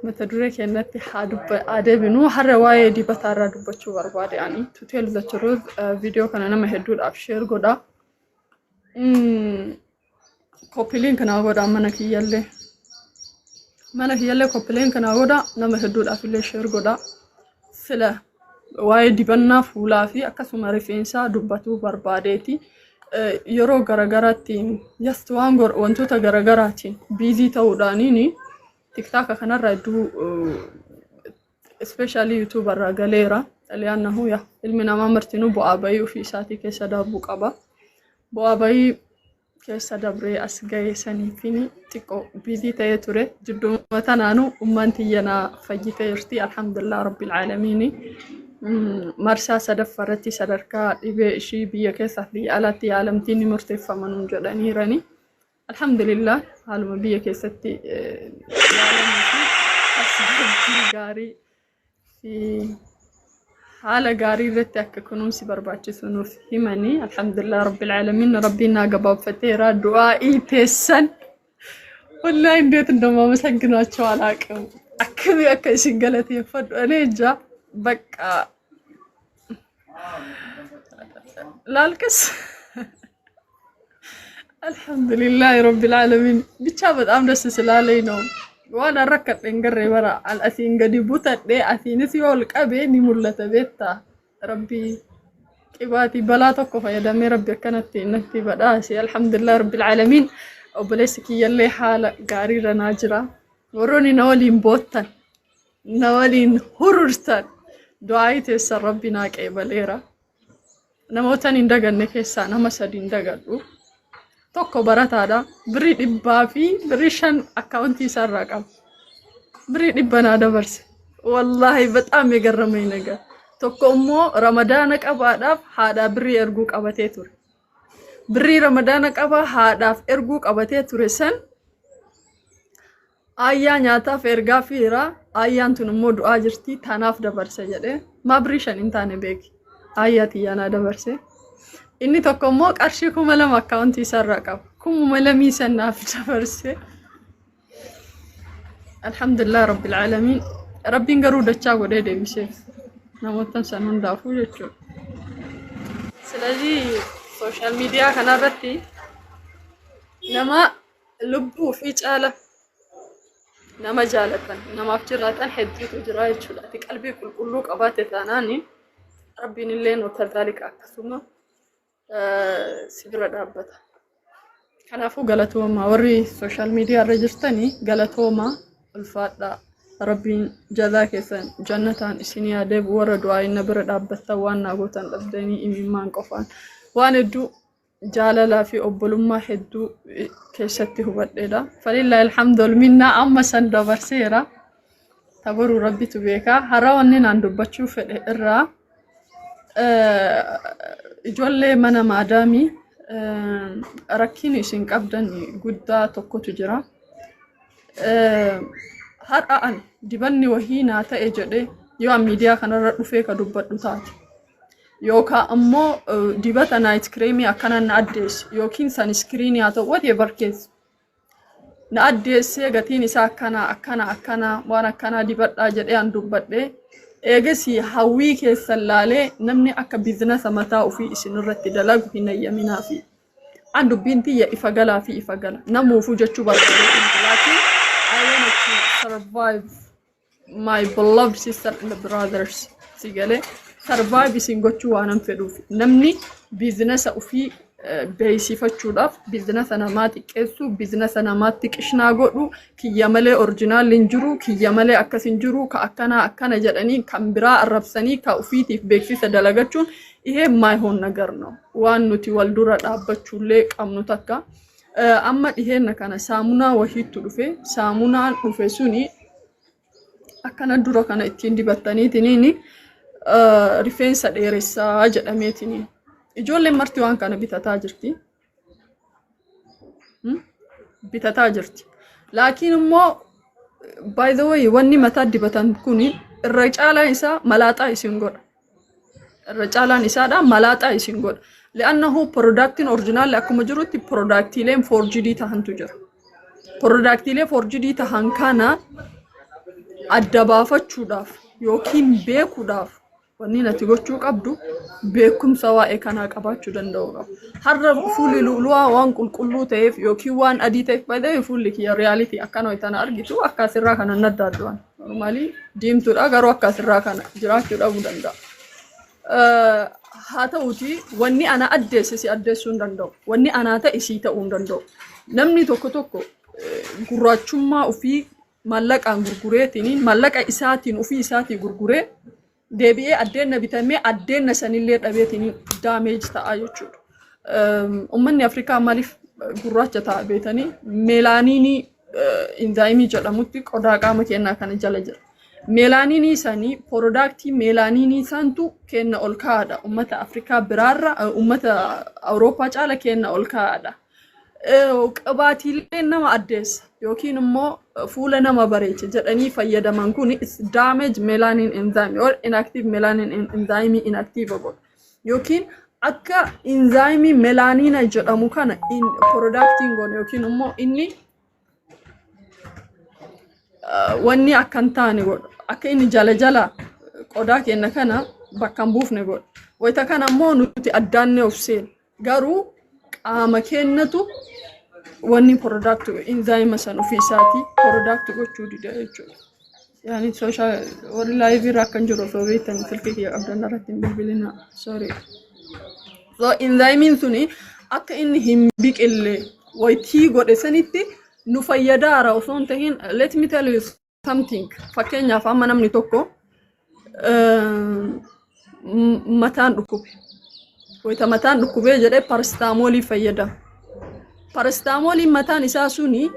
mata dure kennatti hadubba adebinu harra waa'ee dibatarra dubbachuu barbaade ani to tell the truth video kana nama hedduudhaaf share godha copy link kana godha mana kiyyalle copy link kana godha nama hedduudhaaf illee share godha sila waa'ee dibannaa fuulaa fi akkasuma rifeensaa dubbachuu barbaadeeti yeroo garagaraatti just waan wantoota garagaraatiin busy ta'uudhaaniini TikTok kanarra hedduu especially YouTuber irra galeera li'annahu ya ilmi namaa martinuu bu'aa bayii ofii isaatii keessa darbuu qaba bu'aa bayii keessa dabree as ga'ee saniifini xiqqoo busy ta'ee ture jidduma tanaanu ummaan tiyyanaa fayyitee jirti alhamdulillah rabbil aalamiin marsaa sadaffaratti sadarkaa dhibee ishii biyya keessaa fi alatti yaalamtiin murteeffaman jedhaniirani alhamdulillah haluma biyya keessatti gaarii fi haala gaarii irratti akka kunuunsi barbaachisu nuuf himanii alhamdulillah rabbil aalamiin rabbiin naa gabaabfateera du'aa'ii teessan wallahi እንዴት እንደማመሰግናቸው አላውቅም አክሚ አከሲን ገለቴፈዱ እኔ እንጃ በቃ ላልቅስ alhamdulillah rabbil alamin bicha በጣም ደስ ስላለኝ ነው وانا ركعت انقري ورا الاسين قد بوتدي اسينس يول قبيني ملته بيتا ربي قباتي بلا تكف يا دمي ربي كانت انتي بداسي الحمد لله رب العالمين وبليسك يلي حال غاري رناجرا وروني نولين بوتن نولين هررتن دعايت ربنا قبليرا نموتن اندغن كيسا نمسدين دغدو tokko barataadha birri dhibbaa fi birri 5 accounti sarraqam birri dhibbana dabarse wallahi በጣም የገረመኝ ነገር tokkoሞ ረመዳን ቀባዳፍ ሃዳ ብሪ ergu qabatee ture ብሪ ረመዳን ቀባ ሃዳፍ ergu qabatee ture san ayya nyaataaf ergaa fiira ayyaan tunimmoo du'aa jirti tanaaf dabarse jedhe ma birri 5 intaane beeki ayyaati yana dabarse inni tokkomo qarshii 2000 accounti sarraqam 2000 sanaaf dabarse alhamdulillah rabbil alamin rabbiin garuu dachaa godhee deebisee namoota san hundaafuu jechuudha ስለዚህ ሶሻል ሚዲያ kanarratti nama lubbuu fi caala nama jaalatan namaaf jiraatan hedduutu jira jechuudha ati qalbii qulqulluu qabaate taanaani rabbiin illee no kadhalika akkasuma sibira dhaabbata kanaafuu galatooma warri social media irra jirtanii galatooma ulfaadha rabbiin jazaa keessan jannataan isin yaadeef warra du'aa inna bira dhaabbata waan naagotan dhabdanii imimmaan qofaan waan hedduu jaalalaa fi obbolummaa hedduu keessatti hubadheedha falillahi alhamdu minna amma san dabarseera tabaruu rabbitu beeka harawanni naan dubbachuu fedhe irraa ijoollee mana maadaami rakkin isin qabdan guddaa tokkotu jira har'aan dibanni wahii naa ta'e jedhe yoo miidiyaa kanarra dhufee ka dubbadhu taate yookaan ammoo dibata night cream akkana na addees yookiin sunscreen yaa ta'u whatever case na addeessee gatiin isaa akkana waan akkana dibadhaa jedhee an dubbadhe eegasi hawwii keessa laalee namni akka biizinasa mataa ofii isin irratti dalagu hin ayyaminaa fi an dubbinti ya ifa gala namuufu jechuu barbaadu laakiin I want to survive my beloved sister and brothers sigale survive isin gochuu waanan fedhuuf namni biizinasa ofii beeysifachuudhaaf biizinasa namaatti qeessu biizinasa namaatti qishnaa godhu kiyya malee original injiru kiyya malee akkasin jiru ka akkana jedhanii kan biraa arrabsanii ka ofiitiif beeksisa dalagachuun ihe maayihoon nagar ነው waan nuti wal dura dhaabbachuullee qabnu takka amma dhiheenna kana saamunaa wahiitu dhufe saamunaan dhufe suni akkana dura kana ittiin dibattaniitiniini rifeensa dheeressaa jedhameetiniin ijoolleen marti waan kana bitataa jirti laakiin immoo by the way wanni mataa dibatan kun irra caalaan isaa malaaxaa isin godha irra caalaan isaadha malaaxaa isin godha لأنه برودكتين أوريجينال لأكو مجرد برودكتيلين 4G tahantu jira برودكتيلين 4G tahan kana adda baafachuudhaaf yookiin beekuudhaaf wanni nati gochuu qabdu beekumsa waa'ee kanaa qabaachuu danda'u qaba. Har'a fuulli lu'lu'aa waan qulqulluu ta'eef yookiin waan adii ta'eef baay'ee fuulli kiyya reaaliti akkana wayitana argitu akkasirraa kana nadda addu'an. Normaalii diimtuudha garuu akkasirraa kana jiraachuu dhabuu danda'a. Haa ta'uuti wanni ana addeesse si addeessuu hin danda'u. Wanni anaa ta'e sii ta'uu hin danda'u. Namni tokko gurraachummaa ofii mallaqaan gurgureetiin mallaqa isaatiin ofii isaatii gurguree deebi'ee addeenna bitamee addeenna sanillee dhabeetiin daameej ta'a jechuudha. Uummanni Afrikaa maaliif gurraacha ta'a beetanii meelaaniinii inzaayimii jedhamutti qodaa qaama keenyaa kana jala jira. Meelaaniinii isaanii piroodaaktii meelaaniinii isaantu kenna ol kaa'aadha. Uummata Afrikaa biraarra uummata Awurooppaa caala kenna ol kaa'aadha. Qabaatiilee nama addeessa yookiin immoo fuula nama bareecha jedhanii fayyadaman kun is damage melanin enzyme or inactive melanin enzyme inactive godha yookiin akka enzyme melanina jedhamu kana in producting godha yookiin immoo inni wanni akkan taane godha akka inni jala qodaa kenna kana bakka buufne godha wayita kana immoo nuti addaanne ofseen garuu qaama kennatu wanni product enzyme san ofiisaati product gochuu dida jechuudha. Yani social or live ra kan jiro so beetan silkii abdan ratin bilbilina sorry. So enzyme suni akka inni hin biqille wayti godhe sanitti nu fayyadaara osoo tahin let me tell you something. Fakkeenyaaf amma namni tokko mataan dhukkube. Wayita mataan dhukkubee jedhee paracetamol fayyadama. Paracetamol mataan isaa suni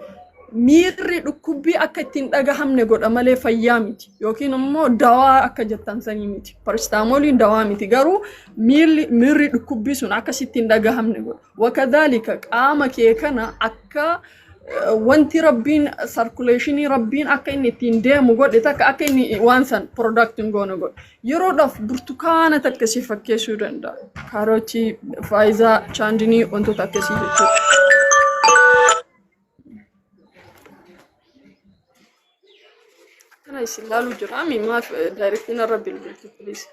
miirri dhukkubii akka ittiin dhagahamne godha malee fayyaa miti yookiin immoo dawaa akka jettan sanii miti. Paracetamoliin dawaa miti garuu miirri dhukkubii sun akka ittiin dhagahamne godha. Wakadhalika qaama kee kana akka wanti rabbiin circulationii rabbiin akka inni ittiin deemu godhe takka akka inni waan san producting goona godhe. Yeroodhaaf burtukaana takka si fakkeessuu danda'a. Kaarotii, faayizaa, chaandinii wantoota akkasii jechuudha. Kana isin laaluu jira maaf daayirektiin rabbiin bulchu please.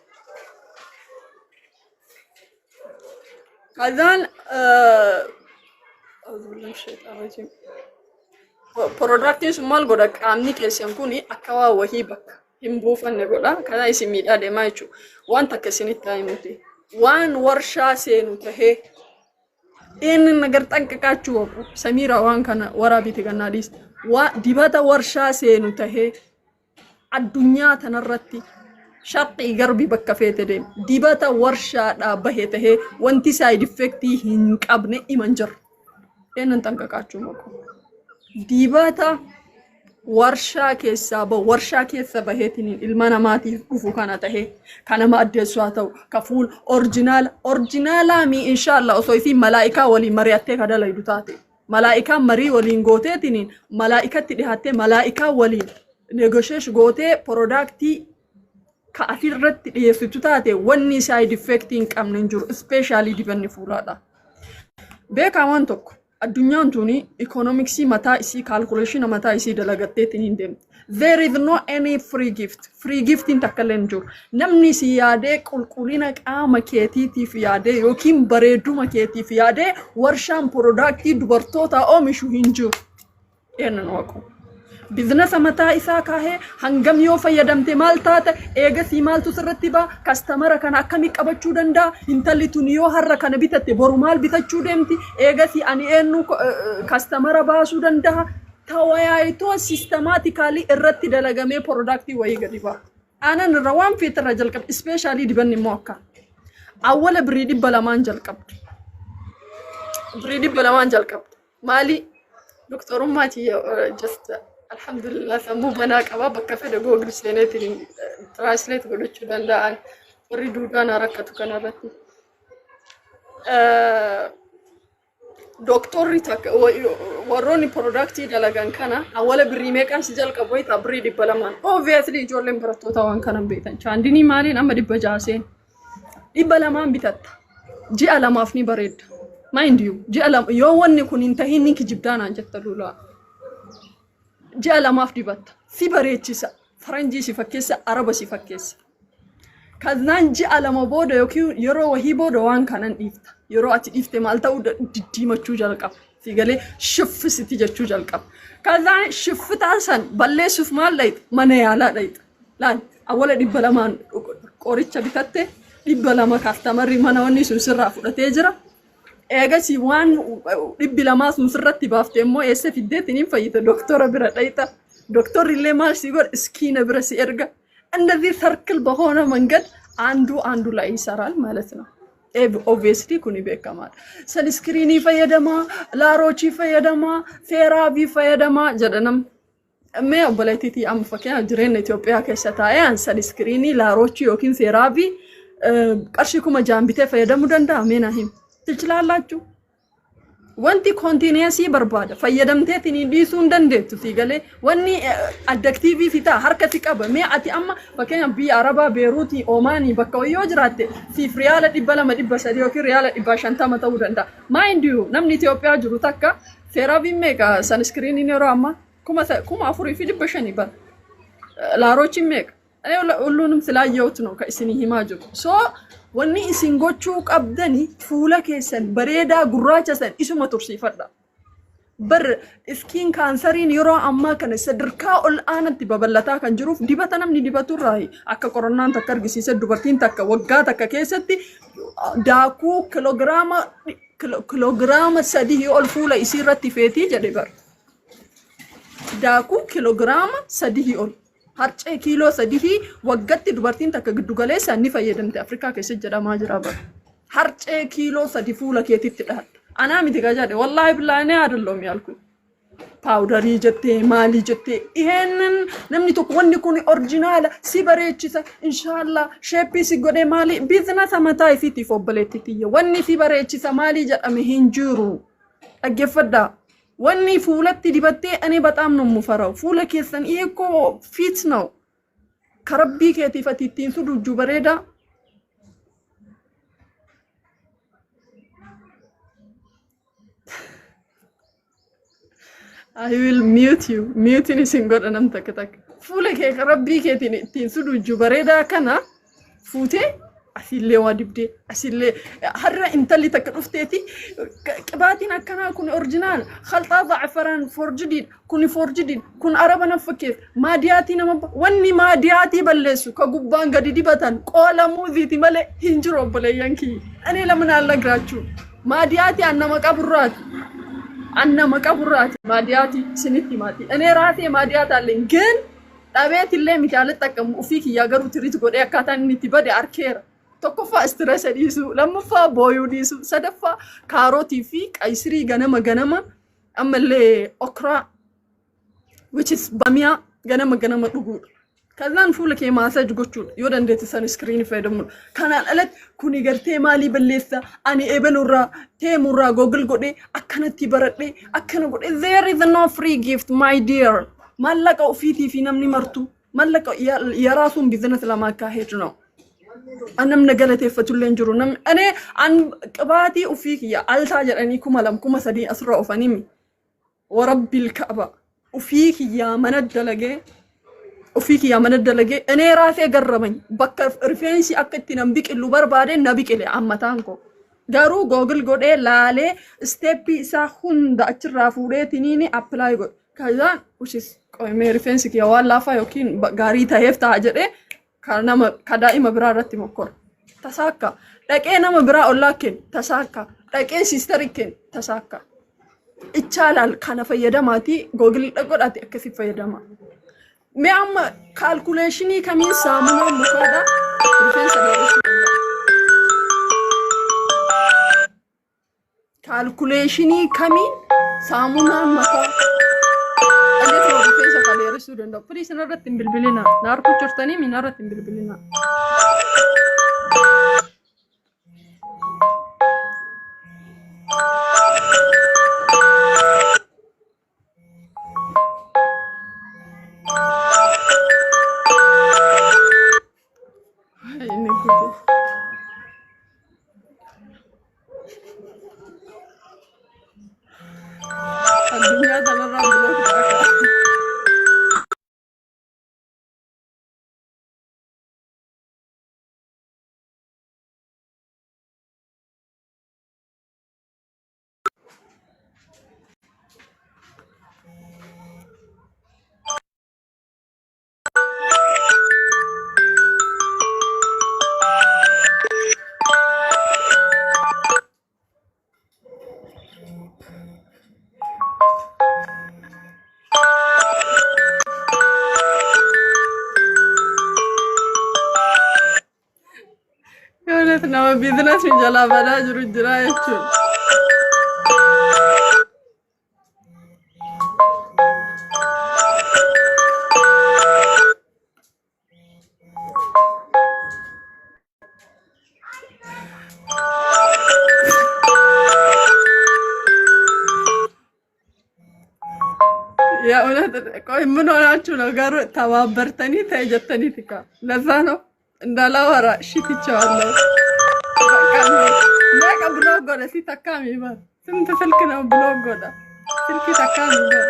Kazaan productiin sun maal godha qaamni keessan kun akka waa wahii bakka hin buufanne godha kana isin miidhaa deemaa jechuudha. Waan takka isinitti himuti waan warshaa seenu tahee inni nagar xanqaqaachuu Samiira waan kana waraabiti gannaadhiis dibata warshaa seenu tahee addunyaa tanarratti sharqii garbi bakka feete deemu dibata warshaadhaa bahe tahee wanti side effect hin qabne iman jira. Inni xanqaqaachuu maqu dibata warshaa keessa warshaa keessa baheetiin ilma namaatiif dhufu kana tahee kana ma addeessu haa ta'u kafuul orjinaala mi inshallah osoo isin malaa'ikaa waliin mari'attee kadalaydu taate malaa'ikaan marii waliin gooteetiin malaa'ikatti dhihattee malaa'ikaa waliin negotiate gootee productii ka asirratti dhiyeessitu taate wanni side effect hin qabne hin jiru especially dibanni fuulaadha. Beekamaan tokko addunyaan tuni economicsii mataa isii calculation mataa isii dalagatteetiin hin deemtu. There is no any free gift. Free giftiin takka illee hin jiru. Namni si yaadee qulqullina qaama keetiitiif yaadee yookiin bareeduma keetiif yaadee warshaan productii dubartoota oomishu hin jiru. Eenyuun waqu. Business mataa isaa kaahee hangam yoo fayyadamte maal taata eegasii maaltu sirratti baa kastamara kana akkamii qabachuu danda'a intalli tun yoo har'a kana bitatte boru maal bitachuu deemti eegasii ani eenyu kastamara baasuu danda'a tawaayitoo systematically irratti dalagamee productii wayii gadi baa. Aanan irra waan feetirra jalqabdi especially dibanni immoo akka awwala birii 200 jalqabdi. Birii 200 jalqabdi. Maali doktorummaati just alhamdulillah sammuu banaa qaba bakka fedhe Google seeneetiin translate godhachuu danda'an warri duudhaan rakkatu kanarratti. Doktorri takka warroonni productii dalagan kana awwala birrii meeqaan si jalqabu wayita birrii 200. Obviously ijoolleen barattoota waan kanan beekan. Chaandinii maaliin amma 600 200 bitatta. Ji'a lamaaf ni bareedda. Mind you ji'a lama yoo wanni kun hin tahin ni kijibdaanaan jetta lulaa. Ji'a lamaaf dibatta si bareechisa فرنجي سيفكيس عربي سيفكيس كذان جي على ما بودا يوكيو يرو وهي بودا وان كانن إفتا يرو أتي إفتا مالتا ودي ما تشوجال كاب في قالي شوف ستي تشوجال كاب كذان شوف تاسن بلّي شوف مال ليت منيالا ليت لان أولا دي بلمان قريتش بتاعته دي بلما كاستمري مانا وني سوسرا فلتيجرا إيجاسي وان دي بلما سوسرا تبافتي مو إيسا في الديتين فايتا دكتورة برا ليتا دكتور اللي مال سيقول سكينة برا سيرجع الذي ثركل بهونا من قد عنده لا يسرال مالتنا obviously كوني بكمال سنسكريني فيدما لاروشي فيدما ثيرابي فيدما جدنم ما بلاتيتي أم فكان جرين إثيوبيا كشتايان سنسكريني لاروشي وكين ثيرابي أرشيكم جامبته فيدمو دندا مينهم تجلالاتو wanti continuously barbaada fayyadamteetiin dhiisuun dandeettu fi galee wanni addictive fita harkatti qaba mee ati amma fakkeenya biyya arabaa beeruuti oomaanii bakka wayyoo jiraatte fi riyaala 200 300 yookiin riyaala 150 ta'uu danda'a mind you namni Itoophiyaa jiru takka therapy meeqa sunscreen yeroo amma kuma afurii fi 500 bar laaroochi meeqa ሁሉንም ስላየሁት ነው ከእስኒ ሂማ ጅሩ ሶ wanni isin gochuu qabdani fuula keessan bareeda gurraacha san isuma tursiifadha bar iskiin kaansariin yeroo ammaa kana sadarkaa ol aanatti babal'ataa kan jiruuf dibata namni dibatu raayi akka qorannaan takka argisiisa dubartiin takka waggaa takka keessatti daakuu kiloogiraama 3 ol fuula isii irratti feetii jedhe bar daakuu kiloogiraama 3 ol harcee kiiloo 3 waggaatti dubartiin takka giddu galeessa ni fayyadamte Afrikaa keessatti jedhamaa jira bar harcee kiiloo 3 fuula keetitti dhaadha anaa miti gajaade wallahi billahi ne adallom yalku powderii jettee maali jettee iheennan namni tokko wanni kun original si bareechisa inshallah sheepii si godhe maali business amataa ifitiif obboleettitiyya wanni si bareechisa maali jedhame hin jiru dhaggeeffadhaa wanni fuulatti dibattee ani bataam nu mufaraw fuula keessan eeko fit now karabbii keetiif atittiin suduju bareeda I will mute you ni singoda nam tak fuula kee karabbii keetiin ittiin suduju bareeda kana fuutee asille wadibde asille harra intalli takdufteeti qibaatin akana kun original khalta za'faran forjidin kun araba nafkees maadiyaati nama wanni maadiyaati balleessu ka gubbaan gadi dibatan qola muuziti male hinjiro boleyanki ani lamna allagraachu maadiyaati annama qaburraati maadiyaati sinitti maati ani raate maadiyaata allen gen dhabeet illee mitaal takkamu ufiki yagaru tirit gode akkatan nitti bade arkeera tokkoffaa stress dhiisu lammaffaa booyuu dhiisu sadaffaa kaarotii fi qaysirii ganama ammallee okra which is bamiya ganama dhuguudha kanaan fuula kee maasaj gochuudha yoo dandeetti sunscreen fayyadamuudha kanaan alatti kuni gartee maalii balleessa ani eebelurraa teemurraa google godhe akkanatti baradhe akkana godhe there is no free gift my dear mallaqa ofiitii fi namni martu mallaqa yaraasuun business lama akka heedu أنا من قالت فتولين جرو نم أنا عن قباتي وفيك يا ألتا جراني كما سدي أسرع أفنيمي ورب الكعبة وفيك يا من الدلقة أنا راسي قربني بكر رفينسي أكتي نبيك اللي بعدين نبيك اللي عمتانكو دارو جوجل قد لالي ستيبي ساخون دا أتشرافوري تنيني أبلاي قد كذا وشيس كوي رفينسي كيا والله فايوكين غاري تهيفتا أجري كانما كدائما برارتي مكور تساكا لكن أنا برا ولكن تساكا لكن سيستريكين تساكا إتشالال كان فيدا ماتي جوجل أقول أتي أكثر فيدا ما ميام كالكوليشني كمين سامنا مفادا رفنس كالكوليشني كمين سامنا مفادا Student of police and other Timbilina, Narco Chostani, Minara Timbilina. nama business ni jala badaa jiru jira jechuudha. Ya udah kau mana cuna garu tawa bertani teh jatani tika. Lazano ndalawara shiti chawlo. Mereka blog goda si takami ba. Sinta selkina blog goda. Silki takami ba.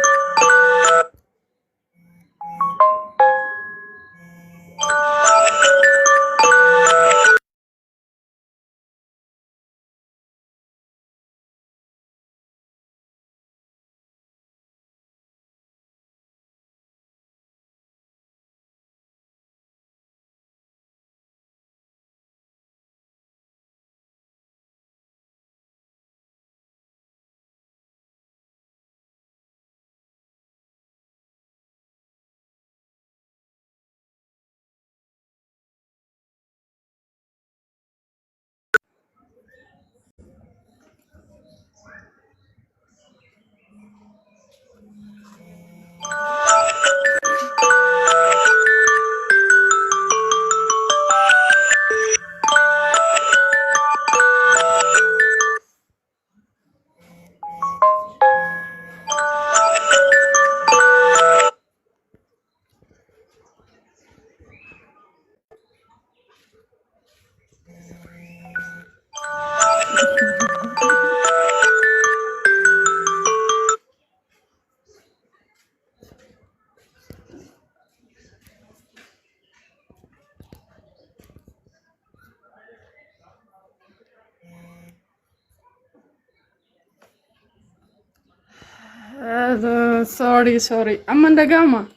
Sorry. Amanda Gama.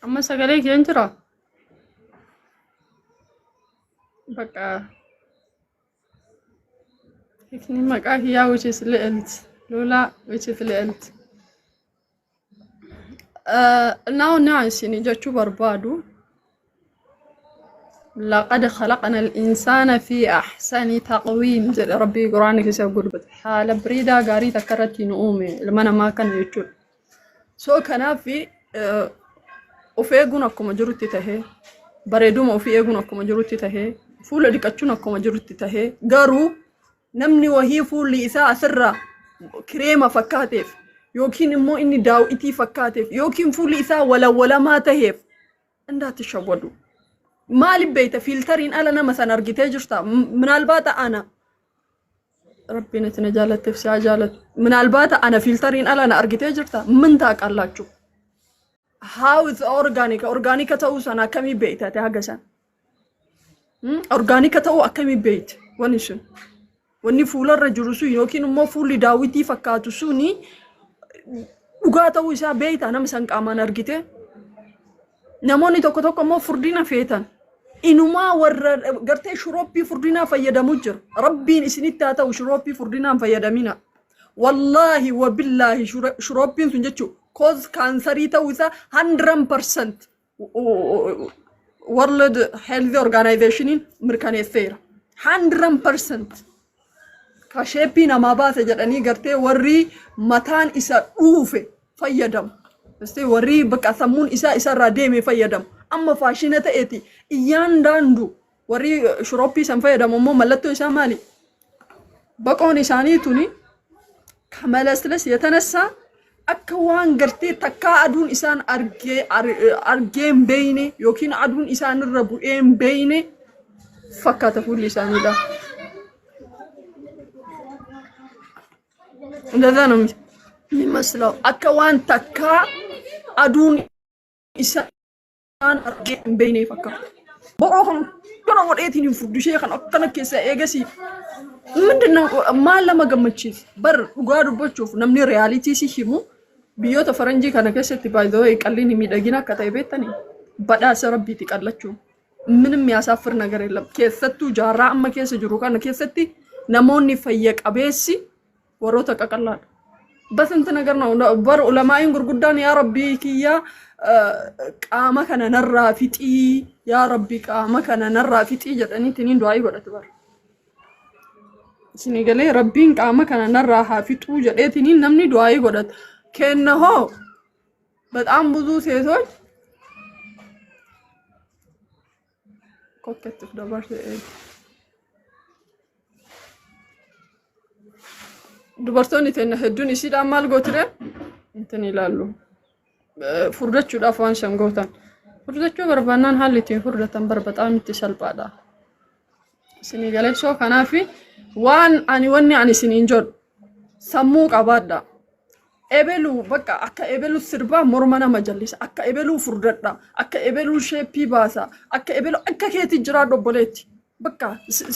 Amma sagalee keen jira. Bakka hikni maqaa kiyyaa which is Lola which is Li'elt. Now isin jechuu barbaadu. لقد خلقنا الإنسان في أحسن تقويم زي ربي قرآنك يقول حال بريدة قاري تكرتي نؤمي لما أنا ما كان يجول سو كان في وفيقونكم جرتي تهي بريدوم وفيقونكم جرتي تهي فول ديكاتشونكم جرتي تهي قارو نمني وهي فول لإساء سرة كريمة فكاتف يوكين مو إني داو إتي فكاتف يوكين فول لإساء ولا ما تهيف عندها تشودو مالي بيت فلترين أنا مثلا أرجيت جرتا من البات أنا ربي نتنجالت تفسي جالت من البات أنا فلترين أنا أرجيت جرتا من تاك الله شو how is organic تاوس أنا كمي بيت هتهجسان organic تاو أكمي بيت ونشون وني فول الرجل سو يوكين مو فول داويتي فكاتو سوني وقاتا ويسا بيت أنا مثلا كأمان أرجيته نموني توكو مو فردينا فيتان إنما قرتي شروبي فردينا فيدا مجر ربي إسنيتا تاو شروبي فردينا فيدا مينا والله وبالله شروبي سنجتشو كوز كانسري تاوسا 100% World Health Organization مركاني الثيرة 100% كشيبي نما باسا جداني قرتي وري متان إسا أوفي فيدم بس وري بقى ثمون إسا راديمي فيدم أما فاشينة إتي إيان داندو وري شروبي سنفيدم أمو ملتو إسا مالي بقون إساني توني كمالستلس يتنسى أكوان قرتي تكا أدون إسان أرجيم بيني يوكين أدون إسان الربوئين بيني فكا تقول لساني دا ده نمي مثلا أكوان تكا أدون إسان أرجيم بيني فكا بقوهم كنا ورأيتني فرد شيخا أكنا كيسا إيجاسي مندنا ما لما قمتشيز بر وقادو بتشوف نمني رياليتي سيشيمو بيوتا فرنجي كان كيسا تبايدو يقليني ميداجينا كتايبتاني بدا سربي تقلتشو منم ياسافر نغير إلا كيستو جارا أما كيسا جروكا كيستي نموني فيك أبيسي وروتا كقلاد بس انت نغرنا بر علماء غرغدان يا ربي كيا qaama kana narraa fixii yaa rabbi qaama kana narraa fixii jedhanii tiniin du'aa godhatu bar. Isinii galee rabbiin qaama kana narraa haa fixuu jedhee tiniin namni du'aa godhatu. Kenna hoo በጣም ብዙ ሴቶች ኮከት ደባሽ dubartoonni tenne hedduun isiidhaan maal gootire intin ilaallu furdachuudhaaf waan shan gootan furdachuu barbaannaan haalli ittiin furdatan barbaadaa miti salphaadha isinii galeessoo kanaafi waan ani wanni ani isiniin jedhu sammuu qabaadha ebelu bakka akka ebelu sirba morma nama jallisa akka ebelu furdadha akka ebelu sheepii baasa akka ebelu akka keeti jira dobboleetti bakka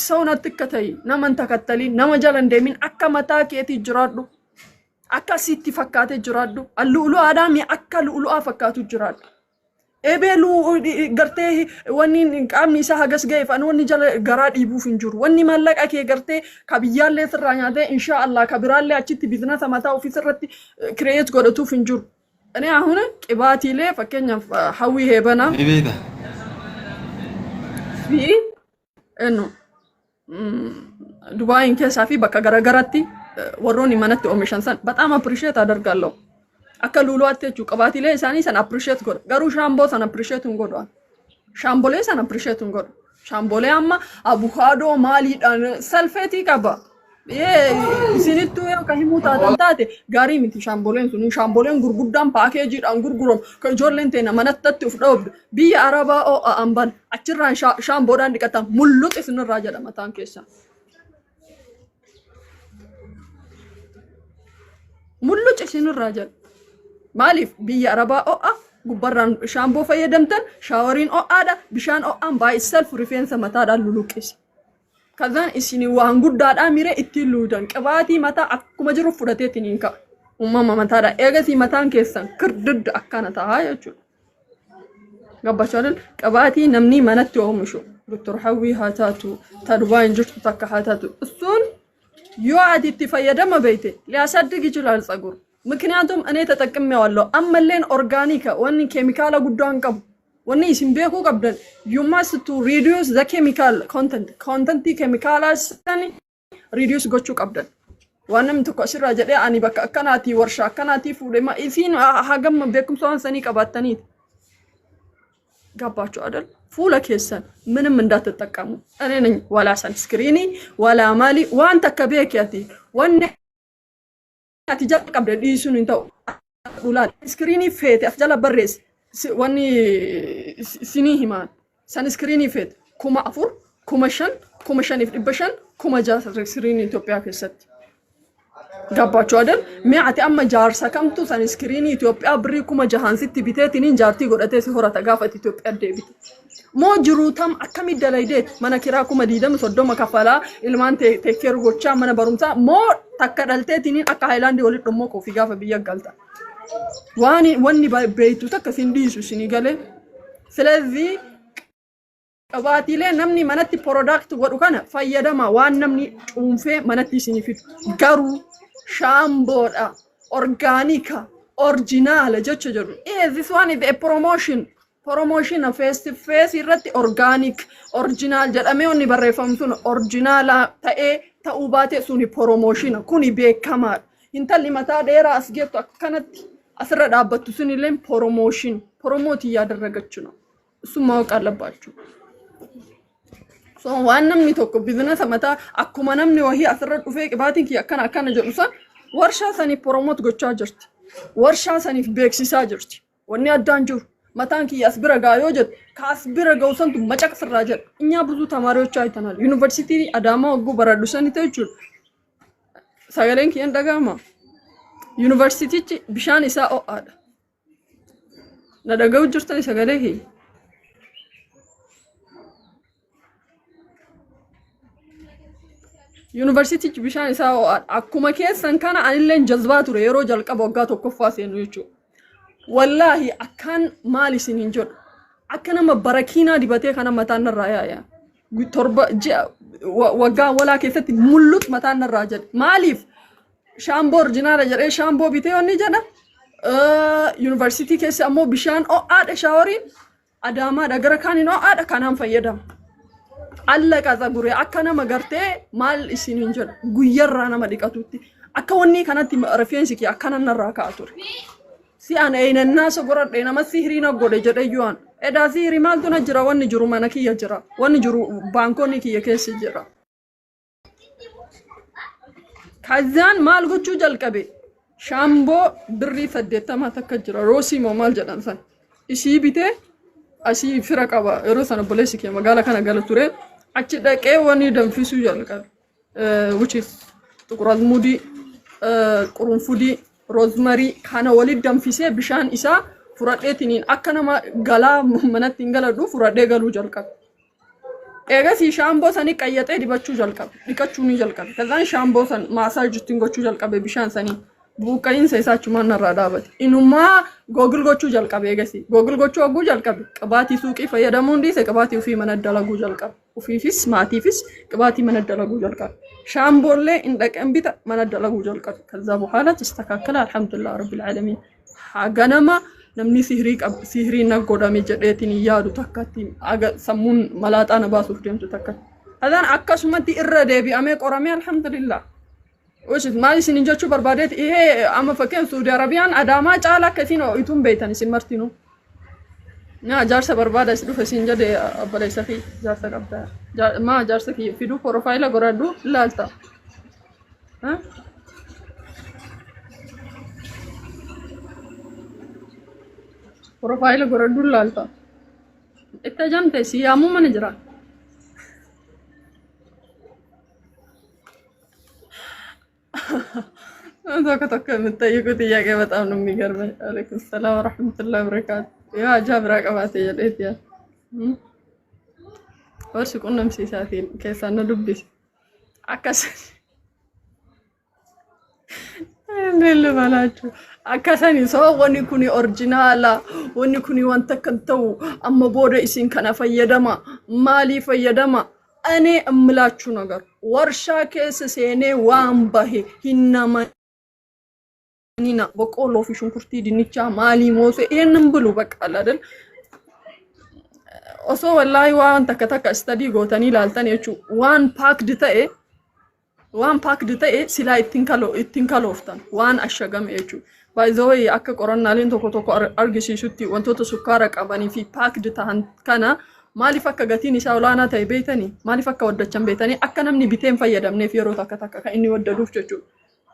saunatti katay naman takattali nama jalan deemin akka mataa keeti jiraadhu akka sitti fakkaate jiraadhu alluulu aadaami akka luulu fakkaatu jiraadhu ebelu gartee wanni qaamni isa hagas ga'e fan wanni jala garaa dhiibuuf hin jiru wanni mallaqa kee gartee kabiyyaallee sirraa nyaatee insha Allah kabiraallee achitti biizinasa mataa ofii sirratti kireet godhatuuf hin jiru እኔ አሁን ቅባቲlee fakkeenyaaf hawwii heebana fi eno Dubai keessaa fi bakka garagaraatti warroonni manatti oomishan san በጣም appreciate አደርጋለሁ akka luuluwaatti jechuudha qabaatilee isaanii san appreciate godha garuu shaamboo san appreciate hin godhu shaambolee san appreciate hin godhu shaambolee amma abukaadoo maaliidhaan salfeetii qaba isinittuu yoo kan himuu taatan taate gaarii miti shaamboleen sun shaamboleen gurguddaan paakeejiidhaan gurguramu kan ijoolleen teena manatti uf dhoobdu biyya arabaa amban achirraan shaamboodhaan dhiqatan mulluq isinirraa jedha mataan keessaa mulluq isinirraa jedha Malif biyya arabaa gubbarraan shaamboo fayyadamtan shaawariin o'aadha bishaan o'aan by itself rifeensa mataadhaan luluqqisa. Kazaan isini waan guddaadhaa mire ittiin luudan qibaatii mataa akkuma jiru fudhateetiin hin ka'a. Uumama mataadha eegasii mataan keessan kirdidda akkana ta'a jechuudha. Gabbachaaleen qibaatii namni manatti oomishu Dr. Hawwii haa taatu Dubai jirtu takka haa taatu sun yoo ati itti fayyadama beekte ሊያሳድግ ይችላል ፀጉር ምክንያቱም እኔ ተጠቅሜዋለሁ አመለን ኦርጋኒክ ወኒ ኬሚካል ጉዳን ቀብ ወኒ ሲምቤኩ ቀብደን you must to reduce the chemical content chemicals tani reduce gochu ቀብደን ዋንም ተቆሽራ ጀደ አኒ በቃ ከናቲ ወርሻ ከናቲ ፉደማ ኢሲን ሀገም በኩም ሰውን ሰኒ ቀባተኒት ገባችሁ አይደል ፉለ ከሰን ምንም እንዳትጠቀሙ እኔ ነኝ ወላ ሰንስክሪኒ ወላ ማሊ ዋንተ ከበከቲ ወኒ atijal qabda dhiisuun hin ta'u dhulaan iskiriinii feete afjala barrees wanni sinii himaan san iskiriinii feete 4,000 5,000 5,500 6,000 iskiriinii Itoophiyaa keessatti gabbaachuu adal mi'ati amma jaarsa kamtu san iskiriinii Itoophiyaa birrii 6,000 sitti biteetiniin jaartii godhatee si horata gaafati Itoophiyaa deebite moo jiruutam akkamii dalaydeet mana kiraa 20 kafalaa ilmaan teekkeeru gochaa mana barumsaa moo takka dhalteetiniin akka haayilaandii walitti dhummoo koofii gaafa biyya galta wanni beeytu takka sin dhiisu sinii galee ስለዚህ qabaatilee namni manatti product godhu kana fayyadama waan namni cuunfee manatti isinii fidu garuu shaamboodha orgaanika original jecha jedhu this one is a promotion face to face irratti organic original jedhamee onni barreeffamu sun original ta'ee ta'uu baate suni promotion kuni beekamaa intalli mataa dheeraa as geettu akkanatti asirra dhaabbattu sunillee promote yaaddarragachu ነው እሱ ማወቅ አለባችሁ so waan namni tokko business mataa akkuma namni wahii asirra dhufee qibaatiin ki akkana jedhu san warshaa saniif promote gochaa jirti warshaa saniif beeksisaa jirti wanni addaan jiru mataan ki asbira gaayoo jedhu kaasbira gausantu macaq sirraa jedhu እኛ ብዙ ተማሪዎች አይተናል ዩኒቨርሲቲ አዳማ ወጉ በረዱ ሰኒተ ይችላል sagaleen kiyan dagama ዩኒቨርሲቲ bishaan isaa o'aadha na dhaga'u jirtani sagalee hii University bishaan isaa akkuma keessan kana anilleen jazbaa ture yeroo jalqaba waggaa tokkoffaa seenu jechuudha. Wallaahi akkaan maal isiniin jedhu akka nama barakiinaa dibatee kana mataan irraa yaaya. Torba waggaa walaa keessatti mullut mataan irraa jedhe. Maaliif shaamboo orjinaala jedhee shaamboo bitee onni jedha university keessa ammoo bishaan ho'aadha shaaworiin adaamaa dhagara kaaniin ho'aadha kanaan fayyadama. Allaqa zaguree akka nama gartee maal isin hin jedhu guyyarraa nama dhiqatutti akka wanni kanatti rifeensi kee akkana narraa ka'a ture. Si ana eenyannaa sogoradhe nama sihiriin godhe jedhe yuan edaa sihiri maaltu na jira wanni jiru mana kiyya jira wanni jiru baankonni kiyya keessa jira. Kazaan maal gochuu jalqabe shaamboo birrii 80 takka jira roosii moo maal jedhan san isii bitee asii fira qaba yeroo sana boleessi kee magaala kana gala ture achi dhaqee wanni danfisuu jalqabe which is tuqrazmudi qurunfudii rosemary kana walid danfisee bishaan isaa furadheetiniin akka nama galaa manatti hin galadhu furadhee galuu jalqabe. Eegas shaamboo sanii qayyatee dibachuu jalqabe dhiqachuu ni jalqabe kazaan shaamboo san maasaajittiin gochuu jalqabe bishaan sanii buuqqa'iinsa isaa achumaan narraa dhaabate inumaa googil gochuu jalqabe eegasi googil gochuu hogguu jalqabe qabaatii suuqii fayyadamuun dhiise qabaatii ofii mana dalaguu jalqabe ofiifis maatiifis qabaatii mana dalaguu jalqabe shaamboollee hin dhaqan bita mana dalaguu jalqabe kazaa buhaala tistakaakala alhamdulillah rabbil aalamiin ganama namni sihirii na godhame jedheetiin yaadu takkatti sammuun malaaxaa na baasuuf deemtu takkatti kazaan akkasumatti irra deebi'amee qoramee alhamdulillah. وش ما يسين جاتشو بربادات إيه أما فكين سعودي عربيان أداما جالا كثيرو يتون بيتان يسين مرتينو نا جارسة بربادة يسلو فسين جد أبلا يسخي جارسة قبدا ما جارسة كي فيدو بروفايلا قرادو لالتا ها بروفايلا قرادو لالتا اتجمت سيامو منجرا أنا كنت متضايقة تيجي كيف بتعامل أمي قربي عليكم السلام ورحمة الله وبركاته يا جابر كباتي جديد يا ورش كنا مسيساتين كيس أنا دبي أكاس اللي بلاجو أكاسني سوا وني كوني أورجينالا وني كوني وانت كنتو أما بوري إسين كنا فيدما مالي فيدما أنا أملاچو نگر ورشا كيس سيني وان باهي هنما نينا بقولو في شنكرتي دينيچا مالي موسى نمبلو بقالدل أصو والله وان تكتك استدي غوتاني لالتاني يچو وان باك دتاي سلا اتنكالوفتان وان اشغام يچو باي ذا واي اكا قرنالين توكو ارغشيشوتي وانتو سكارا قباني في باك دتان كانا مالي فكا غاتيني شاولانا تاي بيتاني مالي فكا ودچن بيتاني اكا نمني بيتين فيدمني فيرو تاكا اني وددوف چچو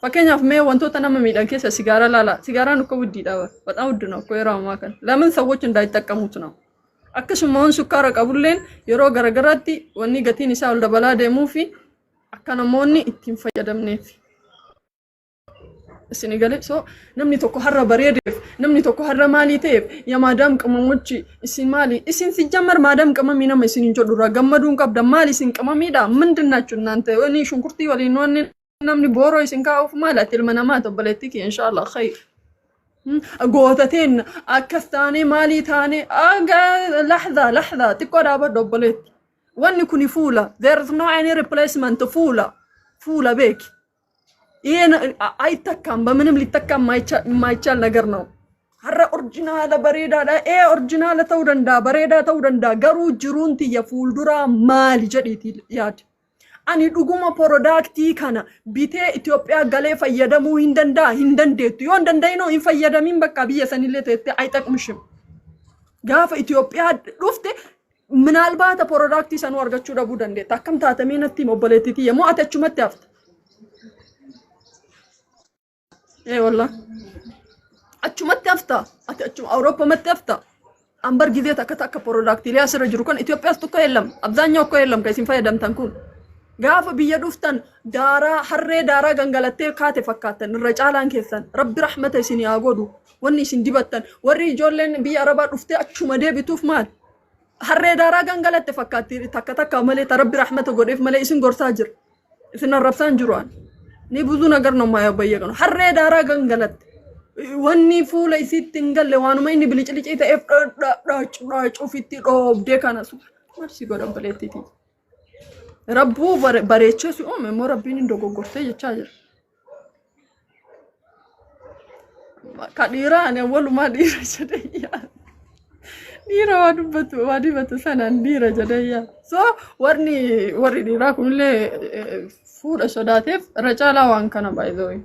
فكينياف مي وانتو تنام ميدان كيسا سيجارا لالا سيجارا نكو ودي داوا بطاو دنو كويرا ماكن لمن سووچ እንዳይጠቀሙት ነው akkasumaan sukkaara qabulleen yeroo garagaraatti wanni gatiin isaa ol dabalaa deemuu fi akka namoonni ittiin fayyadamneef Senegalais so namni tokko harra bareedeef namni tokko harra maalii ta'eef ya maadaam qamamochi isin maali isin sijammar maadaam qamami nama isin jodura gammaduun qabda maali isin qamamiidha mindinachu እናንተ wani shunkurti waliin wanni namni booro isin kaa'uuf maalaati ilma namaa tobbaleetti inshallah khair قوتتين أكستاني مالي تاني لحظة تقول أبدا دوبلت واني كوني فولا there's no any replacement فولا بيك إيه أي تكام بمنم اللي تكام ما يتشال نجرنا هرا أورجينال بريدا دا إيه أورجينال تودن دا بريدا تودن دا قرو جرونتي يفول درا مالي جديتي ياد أني دوغوما برودكتي كنا بيته إثيوبيا غالي فيدمو هندنديتو يوندندينو إن فيدمين بكابية سنيلتي أيتك مشم غاف إثيوبيا رفته من البات برودكتي سنو أرغتشو دابو دندي تاكم تاتمينتي موبيليتي يمو أتچو متافت إيه والله أتچو متافتا أتچو أوروبا متافتا أمبر جديد تاكا برودكتي ليا سرجرو كن إثيوبيا ستوكا يلم أبزانيو كو يلم كيسين فيدم تنكون غاف بيا دفتن دارا حري دارا غنغلتي كاتي فكاتن رجالان كيسن ربي رحمته سيني اغودو وني سين ديبتن وري جولن بيا ربا دفتي اچوما دي بيتوف مال حري دارا غنغلتي فكاتي تكتك ملي ربي رحمته غوديف ملي سين غورساجر سين ربسان جروان ني بوزو نغر نو ما يبيغن حري دارا غنغلت وني فولا يسيتنغل وانو ما اني بليچليچي تاف داچ فيتي دوب ديكانسو مرسي غودم بليتي ربو بريتشو سي مو ربين دوغو غورتي يچاجر kadira ane waluma dira jedhayya dira wadubatu sanan dira jedhayya so warri dira kunillee fuudha sodaateef racaalaa waan kana by the way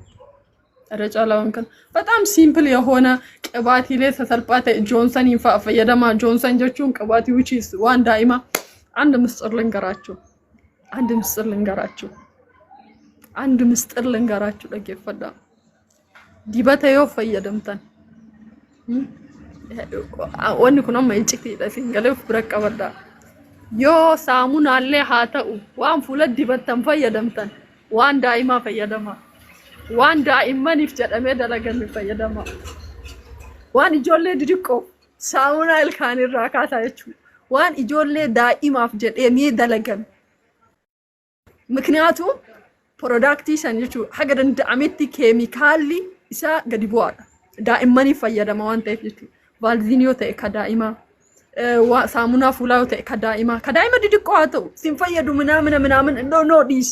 racaalaa waan kana በጣም ሲምፕል የሆነ ቅባቲ ላይ ተሰልጳተ ጆንሰን ይፋፈየደማ ጆንሰን ጀቹን ቅባቲ which is ዋን ዳይማ አንድ ምስጥር ልንገራችሁ ለጌፈዳ ዲበተ ዮ ፈየደምተን ወን ኩነም ይጭክቲ ለሲንገለፍ ብረቀበዳ ዮ ሳሙና አለ ሃተኡ ዋን ፉለ ዲበተን ፈየደምተን ዋን ዳይማ ፈየደማ ዋን ዳይማን ይፍጀደመ ደለገን ፈየደማ ዋን ኢጆሌ ዲዲቆ ሳሙና ልካኒ ራካታቹ ዋን ኢጆሌ ዳይማፍ ጀደሚ ደለገን ምክንያቱም ፕሮዳክቲ ሰንጁ ሀገር እንደ አሜቲ ኬሚካሊ ኢሳ ገዲቦአዳ ዳይማን ይፈየደማ ዋን ታይፍቱ ቫልዚኒዮ ተከዳይማ ሳሙና ፉላው ተከዳይማ ከዳይማ ዲዲቆ አተው ሲንፈየዱ ምናምን ኖ ዲስ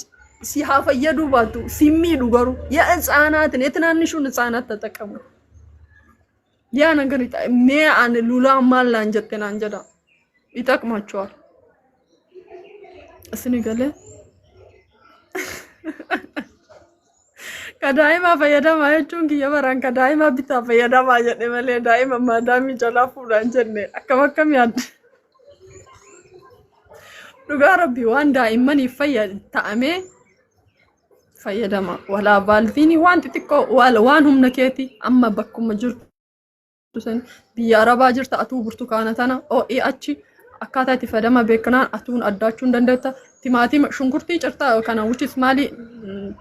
ሲሃፈየዱ ባቱ ሲሚዱ ገሩ የህፃናትን የትናንሹን ህፃናት ተጠቀሙ ያ ነገር ሜ አን ሉላ ማላ እንጀተና እንጀዳ ይጠቅማቸዋል እስኒ ገለ ከዳይማ ፈየደማ የቹን ከየበራን ከዳይማ ቢታ ፈየደማ የደመለ ዳይማ ማዳሚ ጀላፉ ላንጀነ አከመከም ያድ ዱጋረቢ ዋንዳ ኢማን ይፈየድ ታአሜ فيدما ولا بالفيني وانت تكو وانهم نكيتي اما بكم مجرد سن بياربا جرت اتو برتقانتنا او اي اتشي اكاتاتي فدما بكنان اتون اداچون دندتا تيماتيم شنكرتي چرتا كانا وچ اسمالي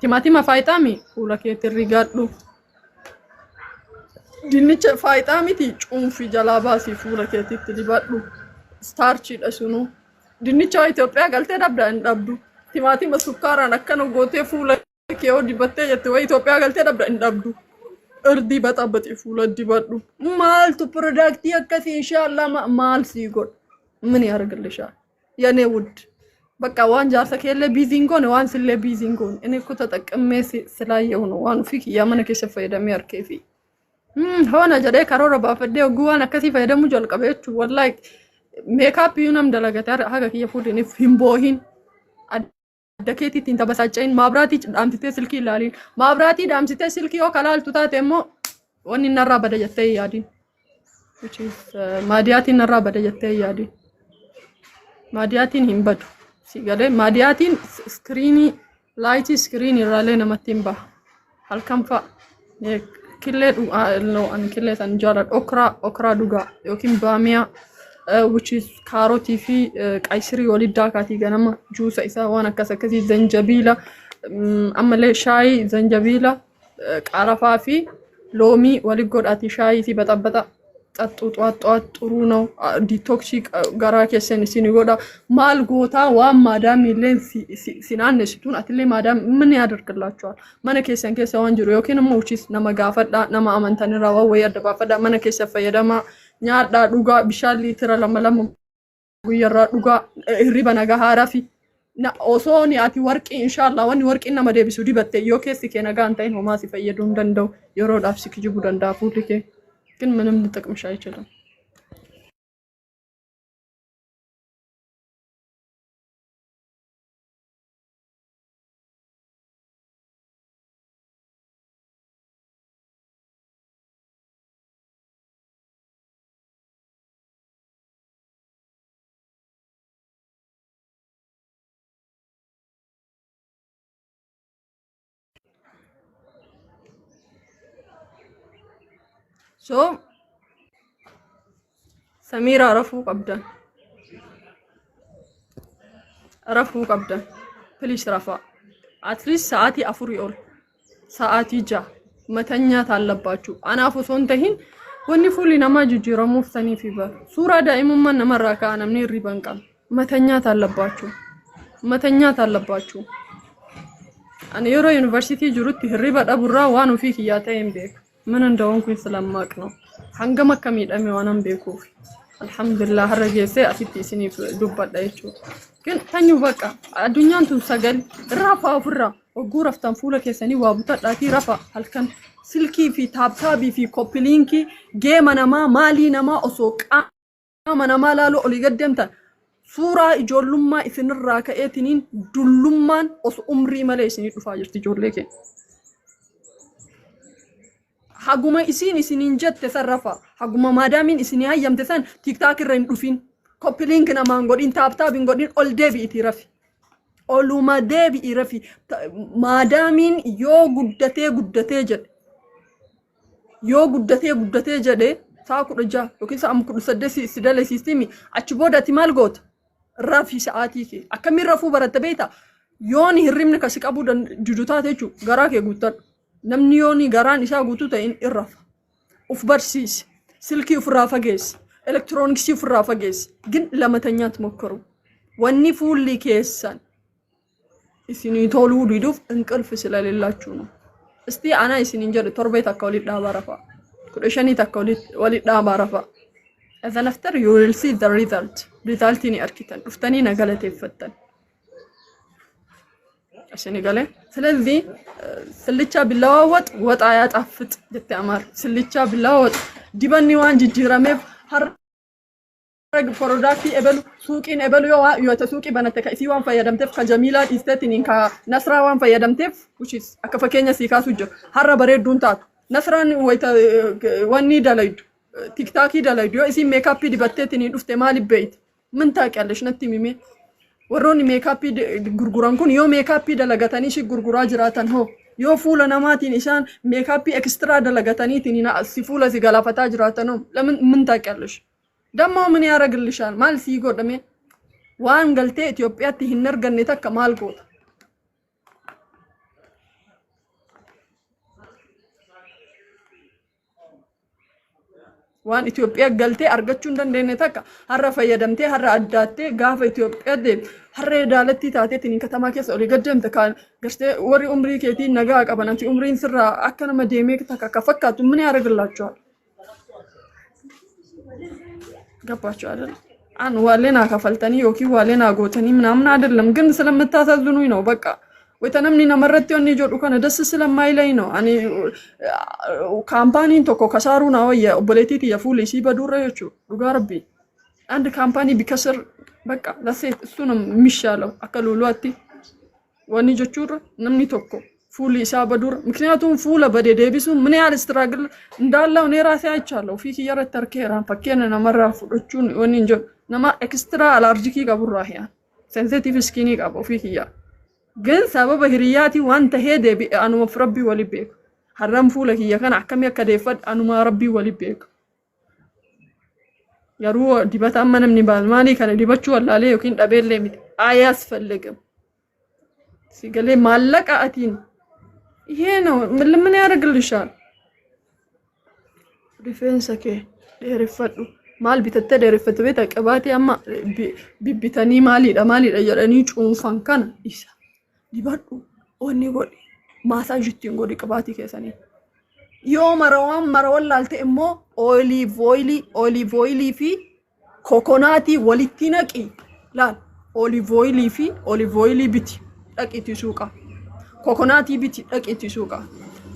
تيماتيم فايتامي ولكيت ريغادو دينچ فايتامي تي چونفي جلاباسي فولكيت تديبادو ستارچي دسونو دينچ ኢትዮጵያ galtee dabdu timatima sukkaara akkana gootee fuula kee dibattee jette way Itoophiyaa galtee dabdu irdi baxabati fuula dibadhu maaltu product akkasi inshallah maal si god ምን ያርግልሻል የኔ ውድ በቃ ዋን ጃርሰ ከለ ቢዚንጎን ዋን ስለ ቢዚንጎን እኔ እኮ ተጠቅሜ ስላየው ነው ዋን ፊክ ያመነ ከሰፈ ደም ያርከፊ ሆነ ጀደ ካሮራ ባፈደው ጉዋን akkasi fayyadamu jalqabeechu wallahi ሜካፕ ዩናም ደለገታር ሀገ ከየፉድኒ ፊምቦሂን ደኬቲ tinta basachain mabrati damsite silki lali mabrati damsite silki o kalal tutaatemo wonni narra bada jette yadi which is madiyati narra bada jette yadi madiyatin himbadu sigale madiyatin screeni light screen irale namatimba halkamfa kille no an kille san jarad okra duga yokin bamia which is carroti fi qaysiri walida kati ganama juice isa wana kasakasi zanjabila amale shay zanjabila qarafa fi lomi waligodati shay si batabata tattu twat ጥሩ ነው ዲቶክሲክ ጋራ ከሰን ሲኒጎዳ ማልጎታ ዋ ማዳም ይለን ሲናነሽቱን አትሌ ማዳም ምን ያደርግላቸዋል ማነ ከሰን ከሰውን ጅሮ yokin ሙቺስ ነመጋፈዳ ነማ አመንተን ራዋ ወይ አደባፈዳ ማነ ከሰፈ የደማ nyaadha dhuga bishaan liitira lama guyyaarraa dhuga hirriba nagaa haarafi na osooni ati warqi inshallah wani warqi nama deebisu dibatte yoo keessi kee nagaan ta'in homaa si fayyaduu danda'u yeroodhaaf si kijibuu danda'a fuulli kee ግን ምንም ልጠቅምሽ አይችልም So Samira رفو قبدا please رفا at least ساعتي أفوري أول ساعتي جا متنيات علباتشو أنا أفوسون تهين ونفولي نما جيرا مفتني في بار سورة دائما من نمر كأنا من الريبان كام متنيات علباتشو أنا يورو يونيفرسيتي جروتي الريبا أبورا وانو فيك ياتين بيك من عندهم كل سلام ماكنا حنجم كميل أمي وأنا بيكوف الحمد لله هرجيسي أسيتي سني في دبّة دايشو كن تانيو بقى الدنيا أنتم سجل رافع فرّا وقورة تنفولة كيساني وابطة رفع هالكن سلكي في تابتابي في كوبلينكي جيم نما مالي نما أسوق أما نما لالو اللي قدمت صورة إجولما إثن الراكئتين دلما أس أمري مليسني تفاجر تجولك حقوما إسين جد تصرفا حقوما مادامين إسيني هاي يمتثان تيك تاك الرين رفين كوبلينك نما نقولين تابتابي نقولين أول ديبي إترافي أولوما ديبي إرافي مادامين يو قدتي جد يو قدتي جد ساكو رجع لكن سأمكن سدسي سدالي سيستمي أتشبودا تمال قوت رافي ساعاتي أكمل رافو برتبيتا يوني هرمنا كسك أبو جوجوتات يجو غراك يقولت نمني يوني غران إشا قوتو تين الرافا وف برسيس سلكي وف رافا جيس إلكترونيكسي وف رافا جيس جن لما تنيات مكرو واني فولي كيسان إسيني تولو ديدوف انقلف سلال الله تشونو استي أنا إسيني نجري تربيت أكوليت دابا رفا كل شيء تكوليت وليد دابا رفا إذا نفتر you will see the result إني أركتن أفتني نقلت يفتن عشان قاله سلذي سلتشا بالله وط آيات أفت جت أمر سلتشا بالله ديبني وان جيرامي هر برودكتي إبلو سوقين إبلو يو تسوقي بنتك إسي وان فيدمتف كجميلة إستاتين كا نصرا وان فيدمتف which is أكفكينيا سيكاسو جو هر بريد دونتات نصران ويتا واني دلايد تيك تاكي دلايد يو إسي ميكابي دبتتني دفت مالي بيت من تاك علش نتي ميمي وروني ميكابي غرغران كون يو ميكابي دلغتاني شي غرغرا جراتن هو يو فولا نماتي نشان ميكابي اكسترا دلغتاني تنينا سيفولا سي غلافتا جراتنو لمن من تاك علش دمو من يارغلشان مال سيغو دمي وان غلتي اثيوبيا تهنر غنيتا كمال غوت وان إثيوبيا قلتي أرجعون دندنة تكا هرّا فيدمتي هرّا أداتي غاف إثيوبيا دين هرّا دالتي تاتي تنين كتما كيس أولي قدم تكان قشتي وري عمري كيتي نجاك أبنا أنتي عمرين سرّا أكنا مديميك تكا كفكّا تمني أرجع لاتشوا قبّا شوال أنا والنا كفلتني يوكي والنا قوتني من أمنا عدلهم جن سلام متاسزنو ينو بكا ويتنمني نمرتي أني جود وكان دس سلام ما يلاينو أني كامباني توكو كسارونا ويا وبلتي يفولي شيء بدور يشوا رجاربي عند كامباني بكسر بكا لسيت سونم مشالو أكلوا لواتي واني جتشور نمني توكو فولي شيء بدور مكنياتهم فولا بدي ديبسون مني على استراجل ندالله ونيراسي أيشالو في خيار التركيران فكينا نمرة فلوتشون واني جو نما إكسترا على أرجيكي قبل راهيا سنسيتيف سكيني قبل في خيار جن سبب هرياتي وانت هيدا أنا مفربي ولي بيك حرام فولك يا كان أحكم يا كديفت أنا ما ربي ولي بيك يا رو دبت أمنا من بالماني كان دبت شو الله عليه وكين قبل لي مت آياس فلقم سيقلي مالك أتين هنا من يارجل لشان رفنسك رفتو مال بتتدري رفتو بيتك أباتي أما بتاني مالي رجلني تشوف فانكان إيسا دبادو وني غودي ماساجتين غودي قباتي كيساني يوم مروان لالتي امو اوليف اويلي في كوكوناتي ولتينقي لا اوليف اويلي بيتي دقيتي سوقا كوكوناتي بيتي دقيتي سوقا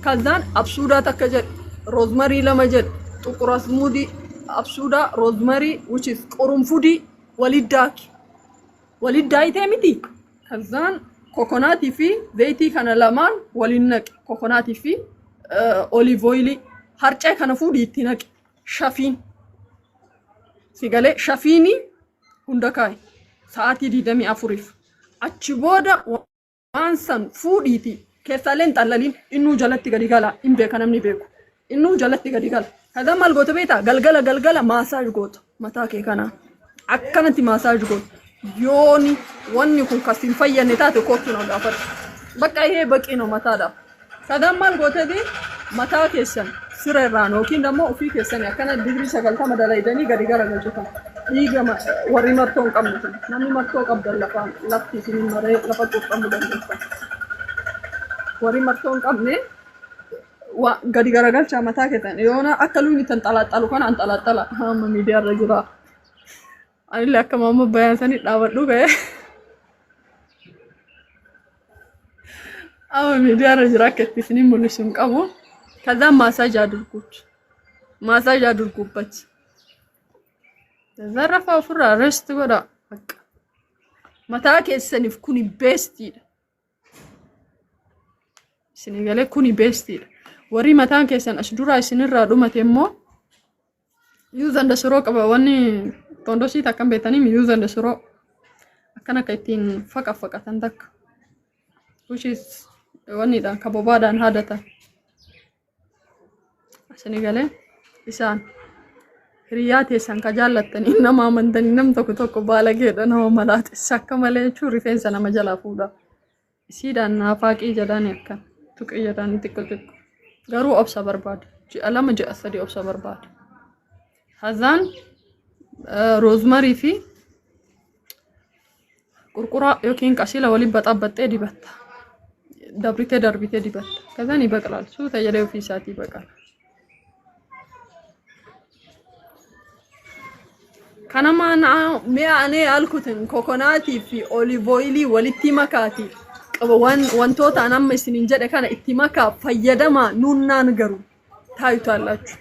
كذان ابسودا تكجد روزماري لمجد طقراس مودي ابسودا روزماري which is قرنفودي وليداي تيمتي كذان كوكوناتي في زيتي كان لمان ولينك كوكوناتي في اوليف اويلي هرچه كان فودي تينك شافين سيغالي شافيني هندكاي ساعتي دي دمي افوريف اتشبودا وانسان فوديتي كيسالين تلالين انو جلتي غديغالا ام بكنمني بيكو انو جلتي غديغالا هذا مال غوت بيتا غلغلا ماساج غوت متاكي كانا اكنتي ماساج غوت يوني واني كون كاسين فياني تاتو كوتو دافر بقى هي بقي نو متادا هذا مال غوت دي متا كيسن سيررانو كين دمو في كيسن كان ديغري شغلتا مدلايدني غديغالا غوتو إيجا وريمرتون كملتون نامي مرتو عبد الله فان لفتي سنين مرة لفتو كملتون وريمرتون كملي وقدي غرقل شامتا كتن يونا أكلوني تنطلع كان أنطلع هم ميديا رجلا أنا لك ماما بيان سني داور لوجه አሁን ሚዲያ ረጅራከት ትስኒ ሙሉሽም ቀቡ ከዛ ማሳጅ አድርጉበት ዘረፋው ፍራ ረስት ጎዳ በቃ መታ ከሰኒፍ ኩኒ ቤስቲ ሲኒገለ ኩኒ ቤስቲ ወሪ መታን ከሰን አሽዱራ ሲንራ ዱመቴሞ ዩዝ እንደ ስሮ ቀበ ወኒ ቶንዶሲ ታከም ቤተኒ ዩዝ እንደ ስሮ አከና ከይቲን ፈቃ ተንተክ which is wani dan kabobadan hadata Senegale isaan hiriyaate san ka jaallatani nama amantani nam tokko baalageedha nama malaate sakka malee chuu rifeensa nama jala fuudha isiidhaan naafaqii jedhani akkan tuqii jedhani xiqqoo garuu obsa barbaadu ji'a lama ji'a sadii obsa barbaadu hazaan rosemary fi qurqura yookiin qasila waliin baxaabbattee dibatta darbite dibatta kazan ይበቅላል ሱ ተየለው ፊሳት ይበቃል ከነማና ሚያኔ አልኩትን ኮኮናቲ ፊ ኦሊቭ ኦይሊ ወልቲ መካቲ ቀበዋን ወንቶታ ናም ሲኒን ጀደ ካና ኢቲማካ ፈየደማ ኑና ንገሩ ታይቷላችሁ